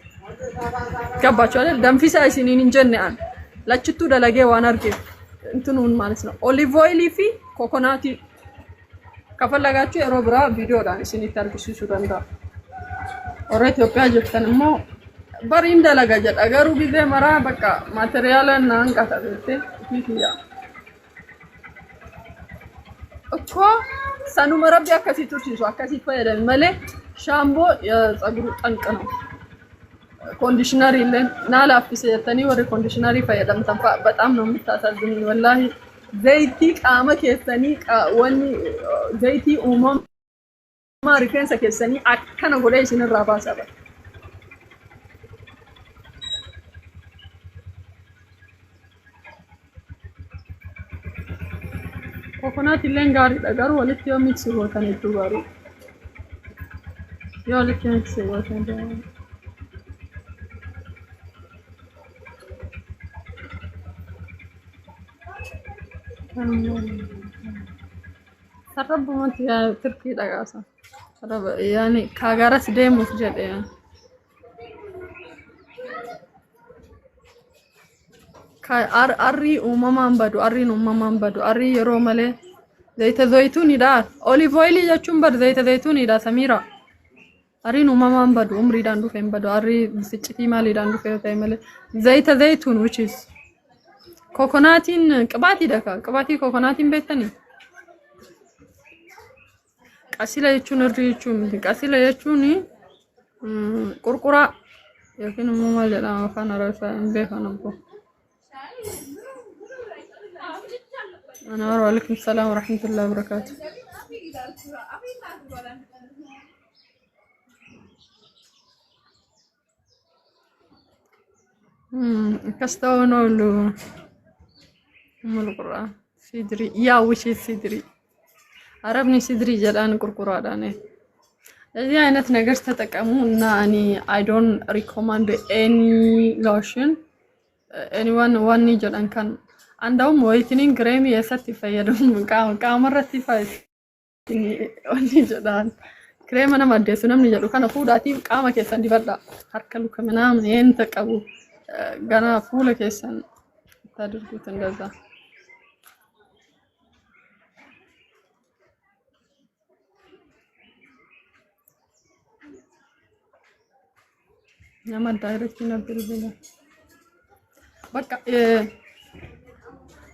ገባችሁ አይደል ደምፊሳ ሲኒን እንጀነአን ለችቱ ደለጌ ዋን አርጌ እንትኑን ማለት ነው ኦሊቭ ኦይሊ ፊ ኮኮናቲ ከፈለጋችሁ የሮብራ ቪዲዮ ዳን ሲኒት አርግሱ ሱዳንዳ ኦሬ ኢትዮጵያ ጀተንሞ በሪም ደለጋጀ አገሩ ጊዜ መራ በቃ ማቴሪያልና አንቃታለች ፊቲያ እኮ ሰኑ መረብ ያከሲቱ ሲሱ አከሲት ፈየደ መለ ሻምቦ የፀጉሩ ጠንቅ ነው ኮንዲሽነር ይለን ናላፍስ የተኒ ወደ ኮንዲሽነር ፈየደም ተንፋ በጣም ነው የምታሳዝኝ ወላሂ ዘይቲ ቃመ ከሰኒ ወኒ ዘይቲ ኡማም ማሪፈንሰ ከሰኒ አከነ ጎዳይ ሲንራባሰበ ኮኮናት ይለን ጋር ደጋሩ ወልት የሚክስ ወተን ይዱጋሩ ያለች ሚክስ ወተን ሰረብ ማለት ያ ትርኪ ደጋሳ ሰረብ ያኒ ካጋራስ ደሙስ ጀደ አሪ ኡማማን በዱ አሪ የሮ መለ ዘይተ ዘይቱን ይዳር ኦሊቭ ኦይል ያቹን በር ዘይተ ዘይቱን ይዳ ሰሚራ አሪ ኡማማን በዱ ኡምሪ ዳንዱ ፈም በዱ አሪ ስጭቲ ማሊ ዳንዱ ፈይታይ መለ ዘይተ ዘይቱን which is ኮኮናቲን ቅባቲ ደካ ቅባቲ ኮኮናቲን ቤተኒ ቀሲላ ያቹን እርዲቹን ቀሲላ ያቹን ቁርቁራ ያኪን ኡማማ ጀላ አፋን አራሳ እንበካነቦ أنا وعليكم السلام ورحمة الله وبركاته كستونو لو القرآن سيدري يا وش سيدري عربني سيدري جلان قرقرة داني እዚህ አይነት ነገር ተጠቀሙ እና እኔ I don't recommend any lotion anyone one ጀላን ካን አንዳውም ወይትኒን ክሬም የሰት ይፈየደም ካመረት ይፋይ ወኒ ጀዳን ክሬም እና ማደሱንም ይጀሉ ካና ፉዳቲ ቃማ ከሰን ዲበላ አርከሉ ከመናም ይሄን ተቀቡ ገና ፉለ ከሰን ታድርጉት እንደዛ ያማ ዳይሬክት ነበር ይላል በቃ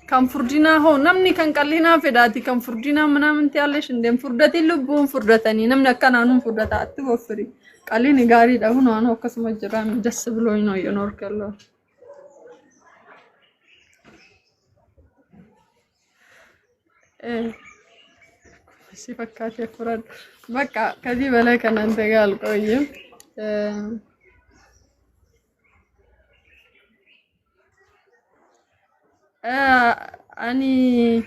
ካንፉርዲና ሆ ነምኒ ከንቀሊና ፈዳቲ ካንፉርዲና ምናምን ያለሽ እንደም ፉርደቲ ልቡን ፉርደተኒ ነምነ ከናኑን ፉርደታ አትወፍሪ ቀሊኒ ጋሪ ዳሁን ነው ከስመ ጀራም ደስ ብሎኝ ነው የኖርከለው ሲፈካሽ ፍረድ በቃ ከዚህ በላይ ከናንተ ጋር አልቆይም ani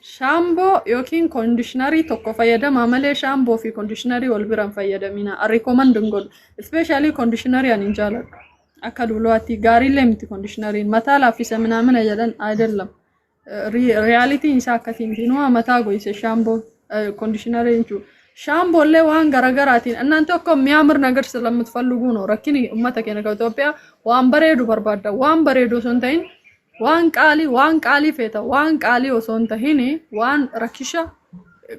shampoo yookiin conditionerii tokko fayyadama malee shampoo fi conditionerii wal biraan fayyadamina recommend ngol especially conditionerii ani jaaladhu akka dulooti gaariilee miti conditionerii mataa laafisa ምናምን አይደለም reality isa akkatiin tinuu mataa goise shampoo ኮንዲሽነር እንጂ ሻምቦሌ ዋን ገራገራቲን እናንተ እኮ የሚያምር ነገር ስለምትፈልጉ ነው ረኪኒ ኡመተ ከነ ከኢትዮጵያ ዋን በሬዱ በርባዳ ዋን በሬዱ ሶንታይን ዋን ቃሊ ፌታ ዋን ቃሊ ኦሶንታሂኒ ዋን ረኪሻ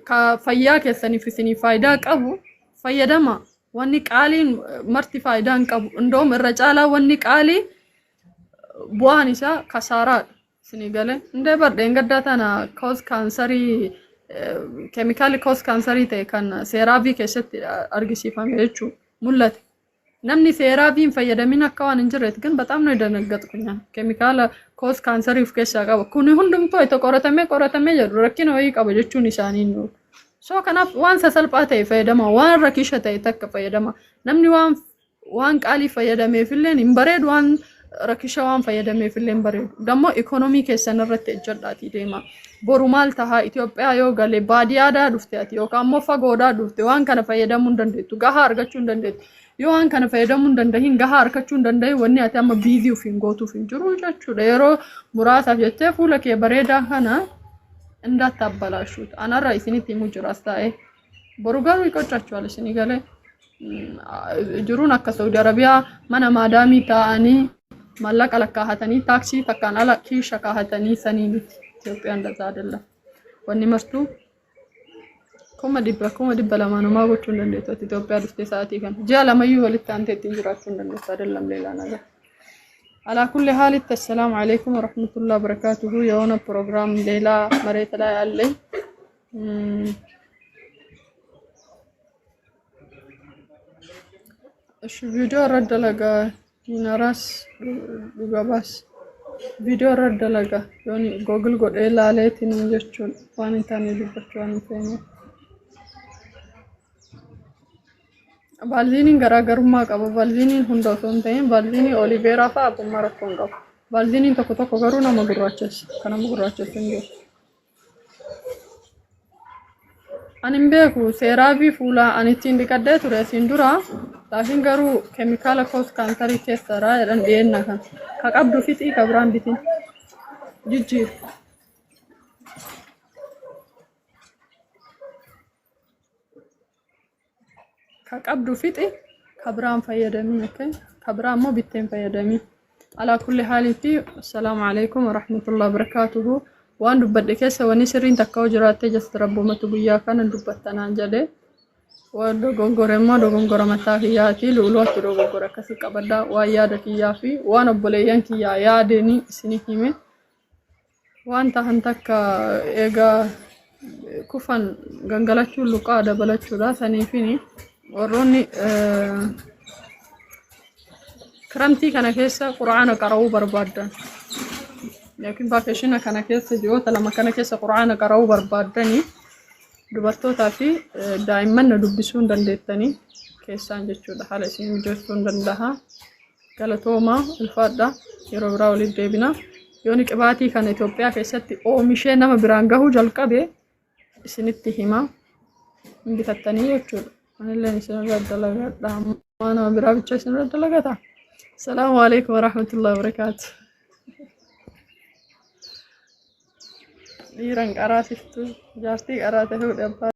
ከፈያ ከሰኒ ፍስኒ ፋይዳ ቀቡ ፈየደማ ወኒ ቃሊን መርቲ ፋይዳን ቀቡ እንደውም ረጫላ ወኒ ቃሊ ቡዋኒሳ ከሳራ ስኒገለ እንደ በርደ እንገዳታና ኮዝ ካንሰሪ ኬሚካሊ ኮዝ ካንሰሪ ተከን ሴራቪ ከሰት አርጊሲፋም የቹ ሙለት ነምኒ ሴራቪን ፈየደሚን አካዋን እንጅረት ግን በጣም ነው ደነገጥኩኛ ኬሚካል ኮዝ ካንሰሪ ፍከሻ ቀባ ኩኒ ሁንዱም ቶ የተቆረተመ ረኪ ነው ይቀበጀቹን ኢሳኒ ነው ሶ ከናፍ ዋን ሰሰልጳተ ፈየደማ ዋን ረኪሸተ ተከ ፈየደማ ነምኒ ዋን ቃሊ ፈየደመ ፍለን ኢምበሬድ ዋን ركشة وان فيدمي في الليمبري دمو إيكونومي كيسان الرت الجرداتي ديما برومال تها إثيوبيا يوغا لباديا دا دفتياتي يوكا موفاقو دا دفتي وان كان فيدمون دندتو غها أرغتشون دندت يوان كان فيدمون دندهين غها أرغتشون دندهي واني أتاما بيديو فين غوتو فين جرو جاتشو ديرو مراسا جتفو لكي بريدا هنا اندا تابلاشوت أنا رئيسيني تيمو جراستاي بروغارو يكو جاتشو علشيني غالي جرون أكا سعودي عربيا مانا مادامي تااني مالك على كاهتني تاكسي تكان على كيش كاهتني سنين إثيوبيا ndazad الله وني مرتو كوما ديبا لما ما قلتون دندت إثيوبيا دفتي ساعتي كان جاء لما يولد أنت تنجراتون دندت الله ليلا نجا على كل حال السلام عليكم ورحمة الله وبركاته يونا برنامج ليلة مريت لا علي الفيديو رد لقى نراس لقباس فيديو رد لقى يعني جوجل قد إلا عليه تنجشون وان تاني لبشون فيني بالزيني غراغر ما قبل بالزيني هندا سنتين بالزيني أوليفيرا فا أبو ماركون قبل بالزيني تكو غرونا مغراتشس كنا مغراتشس إنجو أنا بيكو سيرابي فولا أنا تيندي كده ترى سندورا لكن غرو كيميكال كوز كانسري تيسترا يرن دينا كان كابدو فيتي كبران بيتين جيجي كابدو فيتي كبران فيدمي اوكي كبران مو بيتين فيدمي على كل حال السلام عليكم ورحمة الله وبركاته وان دبدك سواني سرين تكاو جراتي جست ربو متبويا كان دبتنا جده ودغونغور ما دغونغور متاخياتي لولوت دغونغور كسي قبدا ويادك يافي وانا بوليان كي يادني سنيكيمه وانت هنتك ايغا كفن غنغلاچو لوقا دبلچو دا سنيفيني وروني كرمتي كان كيسا قرآن قراو بربادن لكن باكشنا كان كيسا جوت لما كان كيسا قرآن قراو بربادني dubartoota fi daa'imman dubbisuun dandeettanii keessaan jechuudha haala isin mijeessuun danda'a galatooma ulfaadha yeroo biraa waliin deebina yooni qibaatii kan Itoophiyaa keessatti oomishee nama biraan gahuu jalqabe isinitti hima bitattanii jechuudha anillee isinirra dalagadha nama biraa bicha isinirra dalagata assalaamu alaykum warahmatullahi wabarakaatuh dhiiran qaraasiftu jaartii qaraate fuudhe abbaa